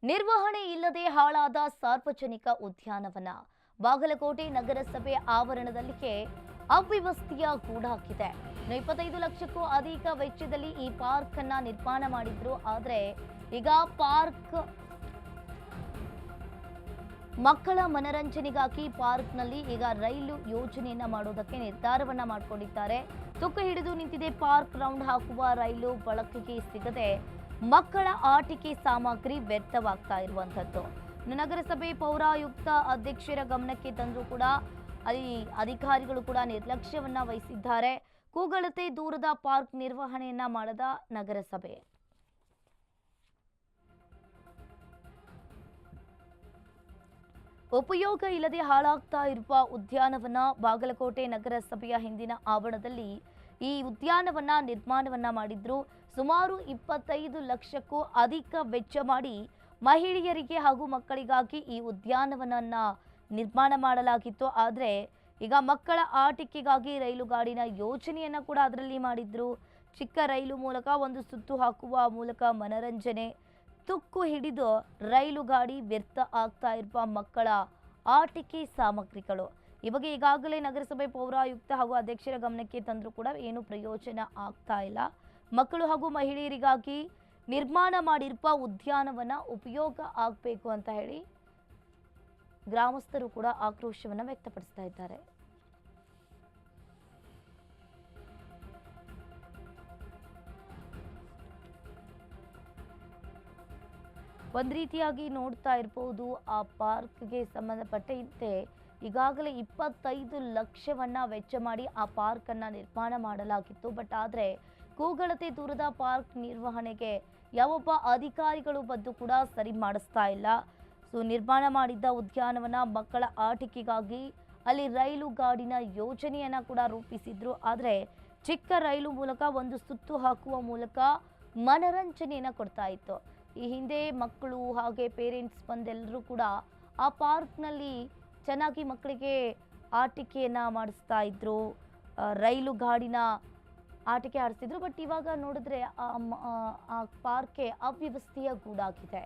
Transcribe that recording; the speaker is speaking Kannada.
ನಿರ್ವಹಣೆ ಇಲ್ಲದೆ ಹಾಳಾದ ಸಾರ್ವಜನಿಕ ಉದ್ಯಾನವನ ಬಾಗಲಕೋಟೆ ನಗರಸಭೆ ಆವರಣದಲ್ಲಿಯೇ ಅವ್ಯವಸ್ಥೆಯ ಗೂಡಾಗಿದೆ. 25 ಲಕ್ಷಕ್ಕೂ ಅಧಿಕ ವೆಚ್ಚದಲ್ಲಿ ಈ ಪಾರ್ಕ್ ಅನ್ನ ನಿರ್ಮಾಣ ಮಾಡಿದ್ರು. ಆದರೆ ಈಗ ಪಾರ್ಕ್ ಮಕ್ಕಳ ಮನರಂಜನೆಗಾಗಿ ಪಾರ್ಕ್ನಲ್ಲಿ ಈಗ ರೈಲು ಯೋಜನೆಯನ್ನ ಮಾಡೋದಕ್ಕೆ ನಿರ್ಧಾರವನ್ನ ಮಾಡಿಕೊಂಡಿದ್ದಾರೆ. ತುಕ್ಕು ಹಿಡಿದು ನಿಂತಿದೆ ಪಾರ್ಕ್. ರೌಂಡ್ ಹಾಕುವ ರೈಲು ಬಳಕೆಗೆ ಸಿಗದೆ ಮಕ್ಕಳ ಆಟಿಕೆ ಸಾಮಗ್ರಿ ವ್ಯರ್ಥವಾಗ್ತಾ ಇರುವಂತದ್ದು ನಗರಸಭೆ ಪೌರಾಯುಕ್ತ ಅಧ್ಯಕ್ಷರ ಗಮನಕ್ಕೆ ತಂದರೂ ಕೂಡ ಅಲ್ಲಿ ಅಧಿಕಾರಿಗಳು ಕೂಡ ನಿರ್ಲಕ್ಷ್ಯವನ್ನ ವಹಿಸಿದ್ದಾರೆ. ಕೂಗಳತೆ ದೂರದ ಪಾರ್ಕ್ ನಿರ್ವಹಣೆಯನ್ನ ಮಾಡದ ನಗರಸಭೆ. ಉಪಯೋಗ ಇಲ್ಲದೆ ಹಾಳಾಗ್ತಾ ಇರುವ ಉದ್ಯಾನವನ ಬಾಗಲಕೋಟೆ ನಗರಸಭೆಯ ಹಿಂದಿನ ಆವರಣದಲ್ಲಿ ಈ ಉದ್ಯಾನವನ ನಿರ್ಮಾಣವನ್ನ ಮಾಡಿದ್ರು. ಸುಮಾರು 25 ಲಕ್ಷಕ್ಕೂ ಅಧಿಕ ವೆಚ್ಚ ಮಾಡಿ ಮಹಿಳೆಯರಿಗೆ ಹಾಗೂ ಮಕ್ಕಳಿಗಾಗಿ ಈ ಉದ್ಯಾನವನನ್ನ ನಿರ್ಮಾಣ ಮಾಡಲಾಗಿತ್ತು. ಆದರೆ ಈಗ ಮಕ್ಕಳ ಆಟಿಕೆಗಾಗಿ ರೈಲು ಗಾಡಿನ ಯೋಜನೆಯನ್ನ ಕೂಡ ಅದರಲ್ಲಿ ಮಾಡಿದ್ರು. ಚಿಕ್ಕ ರೈಲು ಮೂಲಕ ಒಂದು ಸುತ್ತು ಹಾಕುವ ಮೂಲಕ ಮನರಂಜನೆ, ತುಕ್ಕು ಹಿಡಿದು ರೈಲು ಗಾಡಿ ವ್ಯರ್ಥ ಆಗ್ತಾ ಇರುವ ಮಕ್ಕಳ ಆಟಿಕೆ ಸಾಮಗ್ರಿಗಳು ಈ ಬಗ್ಗೆ ಈಗಾಗಲೇ ನಗರಸಭೆ ಪೌರಾಯುಕ್ತ ಹಾಗೂ ಅಧ್ಯಕ್ಷರ ಗಮನಕ್ಕೆ ತಂದರೂ ಕೂಡ ಏನು ಪ್ರಯೋಜನ ಆಗ್ತಾ ಇಲ್ಲ. ಮಕ್ಕಳು ಹಾಗೂ ಮಹಿಳೆಯರಿಗಾಗಿ ನಿರ್ಮಾಣ ಮಾಡಿರುವ ಉದ್ಯಾನವನ ಉಪಯೋಗ ಆಗಬೇಕು ಅಂತ ಹೇಳಿ ಗ್ರಾಮಸ್ಥರು ಕೂಡ ಆಕ್ರೋಶವನ್ನು ವ್ಯಕ್ತಪಡಿಸ್ತಾ ಇದ್ದಾರೆ. ಒಂದು ರೀತಿಯಾಗಿ ನೋಡ್ತಾ ಇರಬಹುದು ಆ ಪಾರ್ಕ್ಗೆ ಸಂಬಂಧಪಟ್ಟಂತೆ ಈಗಾಗಲೇ 25 ಲಕ್ಷವನ್ನ ವೆಚ್ಚ ಮಾಡಿ ಆ ಪಾರ್ಕ್ ಅನ್ನ ನಿರ್ಮಾಣ ಮಾಡಲಾಗಿತ್ತು. ಬಟ್ ಆದರೆ ಕೂಗಳತೆ ದೂರದ ಪಾರ್ಕ್ ನಿರ್ವಹಣೆಗೆ ಯಾವೊಬ್ಬ ಅಧಿಕಾರಿಗಳು ಬಂದು ಕೂಡ ಸರಿ ಮಾಡಿಸ್ತಾ ಇಲ್ಲ. ಸೊ ನಿರ್ಮಾಣ ಮಾಡಿದ್ದ ಉದ್ಯಾನವನ ಮಕ್ಕಳ ಆಟಿಕೆಗಾಗಿ ಅಲ್ಲಿ ರೈಲು ಗಾಡಿನ ಯೋಜನೆಯನ್ನ ಕೂಡ ರೂಪಿಸಿದ್ರು. ಆದರೆ ಚಿಕ್ಕ ರೈಲು ಮೂಲಕ ಒಂದು ಸುತ್ತು ಹಾಕುವ ಮೂಲಕ ಮನರಂಜನೆಯನ್ನ ಕೊಡ್ತಾ ಇತ್ತು. ಈ ಹಿಂದೆ ಮಕ್ಕಳು ಹಾಗೆ ಪೇರೆಂಟ್ಸ್ ಬಂದೆಲ್ಲರೂ ಕೂಡ ಆ ಪಾರ್ಕ್ನಲ್ಲಿ ಚೆನ್ನಾಗಿ ಮಕ್ಕಳಿಗೆ ಆಟಿಕೆಯನ್ನು ಮಾಡಿಸ್ತಾ ಇದ್ರು, ರೈಲು ಗಾಡಿನ ಆಟಿಕೆ ಆಡಿಸ್ತಿದ್ರು. ಬಟ್ ಇವಾಗ ನೋಡಿದ್ರೆ ಆ ಪಾರ್ಕೆ ಅವ್ಯವಸ್ಥೆಯ ಗೂಡಾಗಿದೆ.